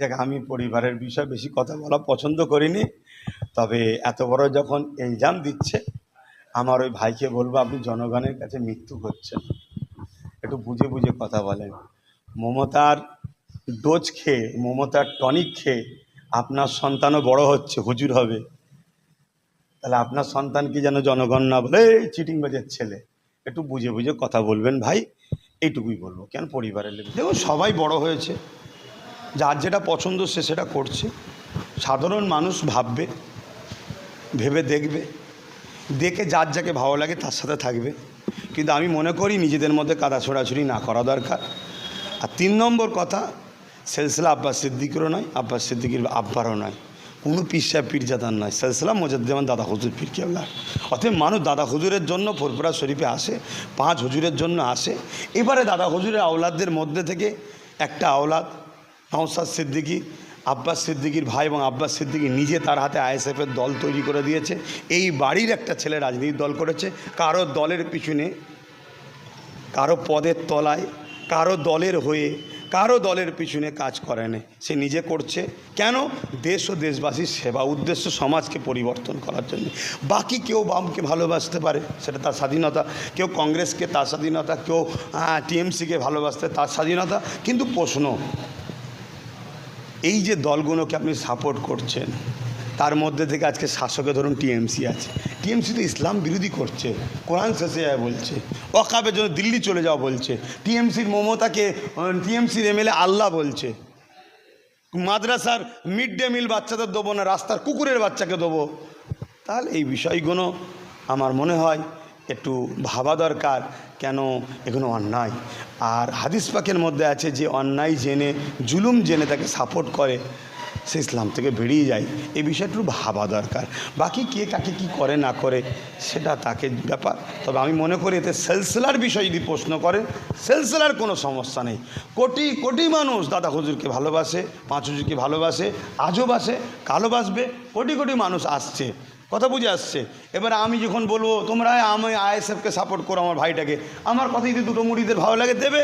দেখ, আমি পরিবারের বিষয়ে বেশি কথা বলা পছন্দ করিনি। তবে এত বড় যখন ইলজাম দিচ্ছে, আমার ওই ভাইকে বলবো, আপনি জনগণের কাছে মৃত্যু হচ্ছেন, একটু বুঝে বুঝে কথা বলেন। মমতার ডোজ খেয়ে, মমতার টনিক খেয়ে আপনার সন্তানও বড় হচ্ছে, হুজুর হবে। তাহলে আপনার সন্তান কি যেন জনগণ না বলে চিটিংবাজের ছেলে। একটু বুঝে বুঝে কথা বলবেন ভাই, এইটুকুই বলবো। কেন পরিবারের লেগে দেখুন, সবাই বড় হয়েছে, যার যেটা পছন্দ সে সেটা করছে। সাধারণ মানুষ ভাববে, ভেবে দেখবে, দেখে যার যাকে ভালো লাগে তার সাথে থাকবে। কিন্তু আমি মনে করি নিজেদের মধ্যে কাদা ছোড়াছুড়ি না করা দরকার। আর 3 নম্বর কথা, সিলসিলা আব্বাস সিদ্দিকেরও নয়, আব্বাস সিদ্দিকের আব্বারও নয়, কোনো পীর সাহেব পীরজাদার নয়, সিলসিলা মোজাদ্দেমান দাদা হুজুর পীর কেবলা। অতএব মানুষ দাদা হুজুরের জন্য ফুরফুরা শরীফে আসে, 5 হুজুরের জন্য আসে। এবারে দাদা হুজুরের আওলাদদের মধ্যে থেকে একটা আওলাদ নওশাদ সিদ্দিকী, আব্বাস সিদ্দিকীর ভাই, এবং আব্বাস সিদ্দিকী নিজে তার হাতে আইএসএফের দল তৈরি করে দিয়েছে। এই বাড়ির একটা ছেলে রাজনীতির দল করেছে। কারো দলের পিছনে, কারো পদের তলায়, কারো দলের হয়ে, কারো দলের পিছনে কাজ করে না, সে নিজে করছে। কেন? দেশ ও দেশবাসীর সেবা উদ্দেশ্য, সমাজকে পরিবর্তন করার জন্য। বাকি কেউ বামকে ভালোবাসতে পারে, সেটা তার স্বাধীনতা, কেউ কংগ্রেসকে তার স্বাধীনতা, কেউ টিএমসিকে ভালোবাসতে তার স্বাধীনতা। কিন্তু প্রশ্ন, এই যে দলগুলোকে আপনি সাপোর্ট করছেন, তার মধ্যে থেকে আজকে শাসকে ধরুন টিএমসি আছে, টিএমসি তো ইসলাম বিরোধী করছে, কোরআন শেষে যায় বলছে, ওয়াকাফের জন্য দিল্লি চলে যাওয়া বলছে, টিএমসির মমতাকে, টিএমসির এমএলএ আল্লাহ বলছে, মাদ্রাসার মিড ডে মিল বাচ্চাদের দেবো না, রাস্তার কুকুরের বাচ্চাকে দেবো। তাহলে এই বিষয়গুলো আমার মনে হয় একটু ভাবা দরকার, কেন এগুলো অন্যায়। আর হাদিস পাকের মধ্যে আছে, যে অন্যায় জেনে, জুলুম জেনে তাকে সাপোর্ট করে, সে ইসলাম থেকে বেরিয়ে যায়। এই বিষয়টা একটু ভাবা দরকার। বাকি কে কাকে কি করে না করে সেটা তাকে ব্যাপার। তবে আমি মনে করি এতে সিলসিলার বিষয় যদি প্রশ্ন করে, সিলসিলার কোনো সমস্যা নেই। কোটি কোটি মানুষ দাদা হুজুরকে ভালোবাসে, 5 হুজুরকে ভালোবাসে, আজও বাসে, কালো বাসবে। কোটি কোটি মানুষ আসছে, কথা বুঝে আসছে। এবার আমি যখন বলবো তোমরা আমি আইএসএফকে সাপোর্ট করো আমার ভাইটাকে, আমার কথা যদি দুটো মুড়িদের ভালো লাগে দেবে।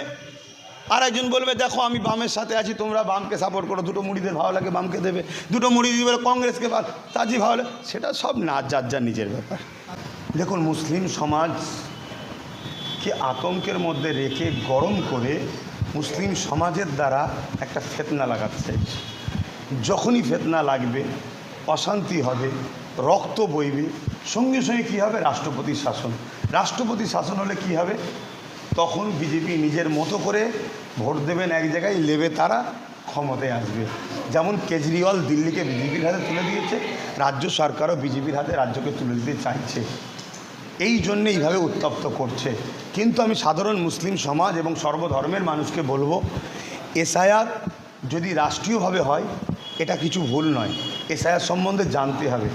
আর একজন বলবে দেখো আমি বামের সাথে আছি, তোমরা বামকে সাপোর্ট করো, দুটো মুড়িদের ভালো লাগে বামকে দেবে। দুটো মুড়ি দিবে কংগ্রেসকে তাজি ভালো লাগে, সেটা সব না, যার যার নিজের ব্যাপার। দেখুন, মুসলিম সমাজকে আতঙ্কের মধ্যে রেখে গরম করে মুসলিম সমাজের দ্বারা একটা ফিতনা লাগাতে চাইছে। যখনই ফিতনা লাগবে, অশান্তি হবে, রক্ত বইবে, সঙ্গে সঙ্গে কী হবে? রাষ্ট্রপতি শাসন। রাষ্ট্রপতি শাসন হলে কি হবে? তখন বিজেপি নিজের মতো করে ভোট দেবেন, এক জায়গায় নেবে, তারা ক্ষমতায় আসবে। যেমন কেজরিওয়াল দিল্লিকে বিজেপির হাতে তুলে দিয়েছে, রাজ্য সরকারও বিজেপির হাতে রাজ্যকে তুলে দিতে চাইছে। এই জন্যে এইভাবে উত্তপ্ত করছে। কিন্তু আমি সাধারণ মুসলিম সমাজ এবং সর্বধর্মের মানুষকে বলবো, এসআইআর যদি রাষ্ট্রীয়ভাবে হয় এটা কিছু ভুল নয়, এসআইআর সম্বন্ধে জানতে হবে।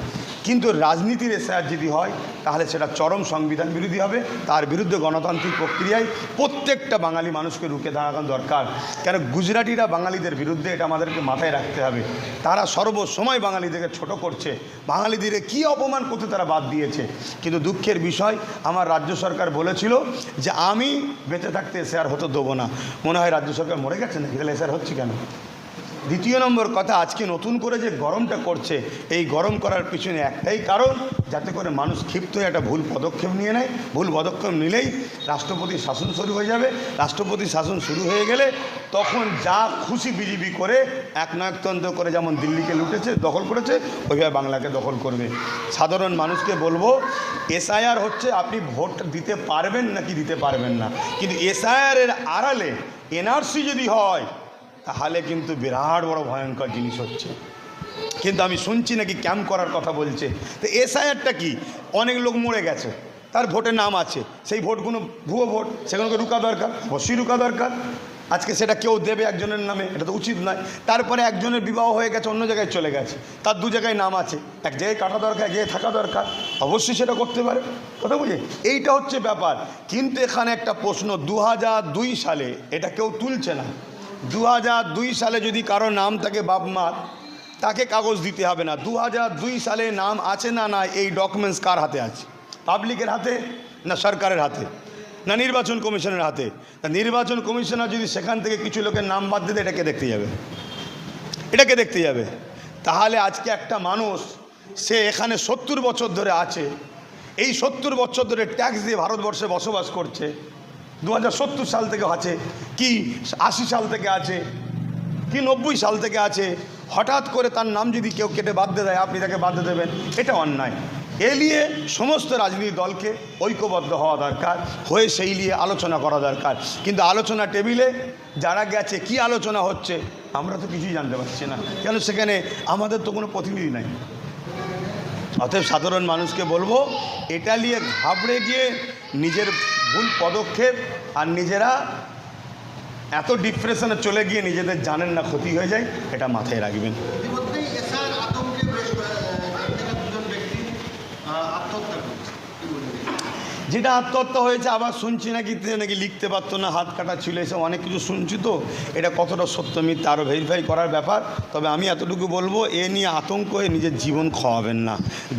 কিন্তু রাজনীতির এসআইআর যদি হয় তাহলে সেটা চরম সংবিধান বিরোধী হবে। তার বিরুদ্ধে গণতান্ত্রিক প্রক্রিয়ায় প্রত্যেকটা বাঙালি মানুষকে রুখে দাঁড়ানো দরকার। কেন গুজরাটিরা বাঙালিদের বিরুদ্ধে, এটা আমাদেরকে মাথায় রাখতে হবে। তারা সর্বসময় বাঙালিদেরকে ছোট করছে, বাঙালিদের কী অপমান করতে তারা বাদ দিয়েছে। কিন্তু দুঃখের বিষয়, আমার রাজ্য সরকার বলেছিল যে আমি বেঁচে থাকতে এসআইআর হতে দেবো না। মনে হয় রাজ্য সরকার মরে গেছে নাকি, তাহলে এসআইআর হচ্ছে কেন? দ্বিতীয় নম্বর কথা, আজকে নতুন করে যে গরমটা করছে, এই গরম করার পিছনে একটাই কারণ, যাতে করে মানুষ ক্ষিপ্ত হয়ে একটা ভুল পদক্ষেপ নিয়ে নেয়। ভুল পদক্ষেপ নিলেই রাষ্ট্রপতির শাসন শুরু হয়ে যাবে। রাষ্ট্রপতির শাসন শুরু হয়ে গেলে তখন যা খুশি বিজেপি করে, একনায়কতন্ত্র করে, যেমন দিল্লিকে লুটেছে, দখল করেছে, ওইভাবে বাংলাকে দখল করবে। সাধারণ মানুষকে বলবো, এসআইআর হচ্ছে আপনি ভোট দিতে পারবেন নাকি দিতে পারবেন না, কিন্তু এসআইআরের আড়ালে এনআরসি যদি হয় তাহলে কিন্তু বিরাট বড় ভয়ঙ্কর জিনিস হচ্ছে। কিন্তু আমি শুনছি নাকি ক্যাম্প করার কথা বলছে। তো এসআইআরটা কি? অনেক লোক মরে গেছে, তার ভোটের নাম আছে, সেই ভোটগুলো ভুয়ো ভোট, সেগুলোকে রুকা দরকার, অবশ্যই রুকা দরকার। আজকে সেটা কেউ দেবে একজনের নামে, এটা তো উচিত নয়। তারপরে একজনের বিবাহ হয়ে গেছে, অন্য জায়গায় চলে গেছে, তার 2 জায়গায় নাম আছে, এক জায়গায় কাটা দরকার, এক জায়গায় থাকা দরকার, অবশ্যই সেটা করতে পারে, কথা বুঝে। এইটা হচ্ছে ব্যাপার। কিন্তু এখানে একটা প্রশ্ন, 2002 সালে, এটা কেউ তুলছে না, 2002 সালে যদি কারো নাম থাকে বাপ মার, তাকে কাগজ দিতে হবে না। 2002 সালে নাম আছে না না, এই ডকুমেন্টস কার হাতে আছে? পাবলিকের হাতে না সরকারের হাতে না নির্বাচন কমিশনের হাতে? নির্বাচন কমিশনার যদি সেখান থেকে কিছু লোকের নাম বাদ দিতে, এটাকে দেখতে যাবে? এটাকে দেখতে যাবে। তাহলে আজকে একটা মানুষ সে এখানে 70 বছর ধরে আছে, এই 70 বছর ধরে ট্যাক্স দিয়ে ভারতবর্ষে বসবাস করছে, 2070 সাল থেকে আছে কি 80 সাল থেকে আছে কি 90 সাল থেকে আছে, হঠাৎ করে তার নাম যদি কেউ কেটে বাদ দিয়ে দেয়, আপনি তাকে বাদ দিয়ে দেবেন, এটা অন্যায়। এ নিয়ে সমস্ত রাজনীতি দলকে ঐক্যবদ্ধ হওয়া দরকার, হয়ে সেই নিয়ে আলোচনা করা দরকার। কিন্তু আলোচনা টেবিলে যারা গেছে কি আলোচনা হচ্ছে আমরা তো কিছুই জানতে পারছি না, কেন সেখানে আমাদের তো কোনো প্রতিনিধি নাই। অতএব সাধারণ মানুষকে বলবো, এটা নিয়ে ঘাবড়ে গিয়ে নিজের ভুল পদক্ষেপ আর নিজেরা এত ডিপ্রেশনে চলে গিয়ে নিজেদের জানেন না ক্ষতি হয়ে যায়, এটা মাথায় রাখবেন। ইতিমধ্যেই এসআর আতঙ্কে বেশ দুজন ব্যক্তি আত্মহত্যা করেছে, কি বলবেন? যেটা আত্মহত্যা হয়েছে, আবার শুনছি নাকি লিখতে পারতো না, হাত কাটা ছিল, এসব অনেক কিছু শুনছি। তো এটা কতটা সত্য মিথ্যা আরও ভেরিফাই করার ব্যাপার। তবে আমি এতটুকু বলবো, এ নিয়ে আতঙ্ক হয়ে নিজের জীবন খোয়াবেন না।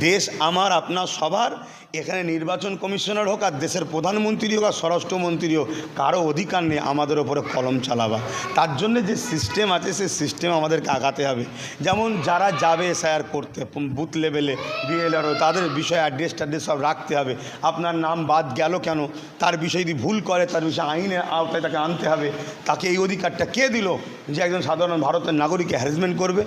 দেশ আমার আপনার সবার। এখানে নির্বাচন কমিশনার হোক আর দেশের প্রধানমন্ত্রী হোক আর স্বরাষ্ট্রমন্ত্রী হোক, কারো অধিকার নেই আমাদের ওপরে কলম চালাবা। তার জন্য যে সিস্টেম আছে সেই সিস্টেম আমাদেরকে আগাতে হবে। যেমন যারা যাবে এসআইআর করতে বুথ লেভেলে বিএলআরও, তাদের বিষয়ে অ্যাড্রেস ট্যাড্রেস সব রাখতে হবে। আপনার নাম বাদ গেল কেন, তার বিষয়ে যদি ভুল করে তার বিষয়ে আইনের আওতায় তাকে আনতে হবে। তাকে এই অধিকারটা কে দিল যে একজন সাধারণ ভারতের নাগরিককে হ্যারাসমেন্ট করবে?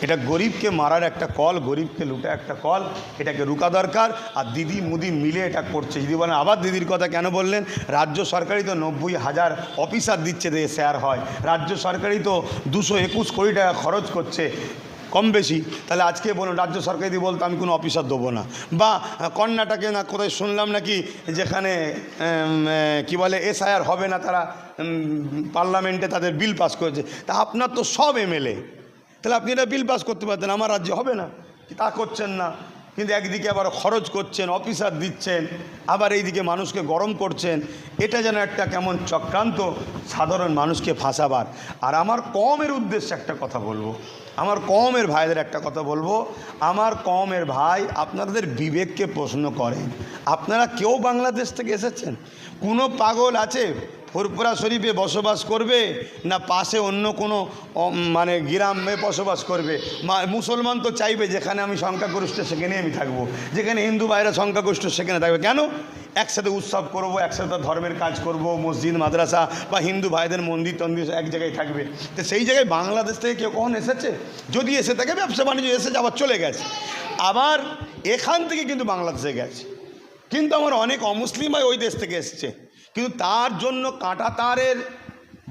এটা গরিবকে মারার একটা কল, গরিবকে লুটে একটা কল, এটাকে রুকা দরকার। আর দিদি মুদি মিলে এটা করছে। যদি বলেন আবার দিদির কথা কেন বললেন, রাজ্য সরকারই তো 90,000 অফিসার দিচ্ছে যে শেয়ার হয়, রাজ্য সরকারই তো 221 কোটি টাকা খরচ করছে কম বেশি। তাহলে আজকে বলুন রাজ্য সরকার যদি বলতো আমি কোনো অফিসার দেবো না, বা কর্ণাটকে না কোথায় শুনলাম নাকি যেখানে কি বলে এসআইআর হবে না, তারা পার্লামেন্টে তাদের বিল পাস করেছে। তা আপনার তো সব এমএলএ, তাহলে আপনি এটা বিল পাস করতে পারতেন, আমার রাজ্যে হবে না, তা করছেন না। কিন্তু একদিকে আবার খরচ করছেন, অফিসার দিচ্ছেন, আবার এইদিকে মানুষকে গরম করছেন। এটা যেন একটা কেমন চক্রান্ত সাধারণ মানুষকে ফাঁসাবার। আর আমার কমের উদ্দেশ্যে একটা কথা বলবো, আমার কমের ভাইদের একটা কথা বলবো। আমার কমের ভাই, আপনাদের বিবেককে প্রশ্ন করেন। আপনারা কেউ বাংলাদেশ থেকে এসেছেন? কোনো পাগল আছে ফুরফুরা শরীফে বসবাস করবে, না পাশে অন্য কোনো মানে গ্রামে বসবাস করবে? মুসলমান তো চাইবে যেখানে আমি সংখ্যাগরিষ্ঠ সেখানেই আমি থাকবো, যেখানে হিন্দু ভাইরা সংখ্যাগরিষ্ঠ সেখানে থাকবে। কেন? একসাথে উৎসব করব, একসাথে ধর্মের কাজ করব, মসজিদ মাদ্রাসা বা হিন্দু ভাইদের মন্দির টন্দির এক জায়গায় থাকবে। তো সেই জায়গায় বাংলাদেশ থেকে কেউ কখন এসেছে? যদি এসে থাকে ব্যবসা বাণিজ্য এসেছে, আবার চলে গেছে। আবার এখান থেকে কিন্তু বাংলাদেশে গেছে, কিন্তু আমার অনেক অমুসলিম ভাই ওই দেশ থেকে এসছে, কিন্তু তার জন্য কাঁটা তারের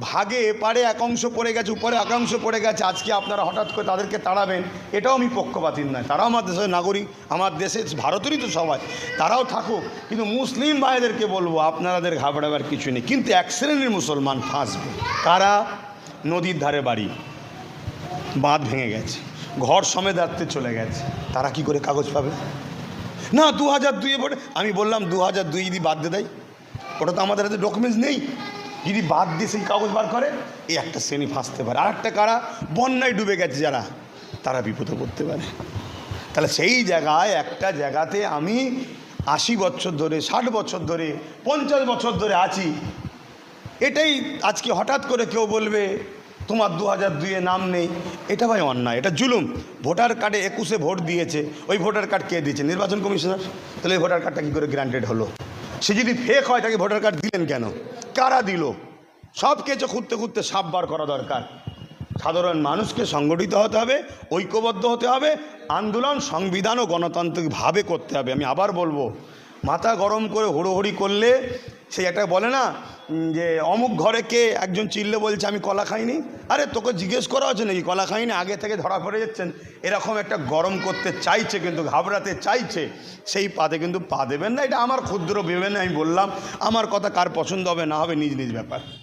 ভাগে এপারে এক অংশ পড়ে গেছে, উপরে এক অংশ পড়ে গেছে। আজকে আপনারা হঠাৎ করে তাদেরকে তাড়াবেন, এটাও আমি পক্ষপাতী নয়। তারাও আমার দেশের নাগরিক, আমার দেশে ভারতেরই তো সবাই, তারাও থাকুক। কিন্তু মুসলিম ভাইদেরকে বলবো আপনাদের ঘাবড়াবার কিছু নেই। কিন্তু এক শ্রেণীর মুসলমান ফাঁসবে। কারা? নদীর ধারে বাড়ি, বাঁধ ভেঙে গেছে, ঘর সমেত রাখতে চলে গেছে, তারা কি করে কাগজ পাবে? না 2002 পড়ে, আমি বললাম 2002 যদি বাদ দিয়ে দেয়, ওটা তো আমাদের হাতে ডকুমেন্টস নেই। যদি বাদ দিয়ে সেই কাগজ বার করে, এই একটা শ্রেণী ফাঁসতে পারে। আর একটা কারা? বন্যায় ডুবে গেছে যারা, তারা বিপদে পড়তে পারে। তাহলে সেই জায়গায় একটা জায়গাতে আমি 80 বছর ধরে, 60 বছর ধরে, 50 বছর ধরে আছি, এটাই আজকে হঠাৎ করে কেউ বলবে তোমার 2002 নাম নেই, এটা ভাই অন্যায়, এটা জুলুম। ভোটার কার্ডে 21-এ ভোট দিয়েছে, ওই ভোটার কার্ড কে দিয়েছে? নির্বাচন কমিশনার। তাহলে এই ভোটার কার্ডটা কী করে গ্রান্টেড হলো? সে যদি ফেক হয় তাকে ভোটার কার্ড দিলেন কেন? কারা দিল? সব কিছু খুঁজতে খুঁজতে সাপ বার করা দরকার। সাধারণ মানুষকে সংগঠিত হতে হবে, ঐক্যবদ্ধ হতে হবে, আন্দোলন সংবিধান ও গণতান্ত্রিকভাবে করতে হবে। আমি আবার বলবো, মাথা গরম করে হুড়োহুড়ি করলে, সেই একটা বলে না যে অমুক ঘরে কে একজন চিল্লে বলছে আমি কলা খাইনি, আরে তোকে জিজ্ঞেস করা হচ্ছে নাকি কলা খাইনি? আগে থেকে ধরা পড়ে যাচ্ছেন। এরকম একটা গরম করতে চাইছে, কিন্তু ঘাবড়াতে চাইছে, সেই পাতে কিন্তু পা দেবেন না। এটা আমার ক্ষুদ্র ভেবে আমি বললাম, আমার কথা কার পছন্দ হবে না হবে নিজ নিজ ব্যাপার।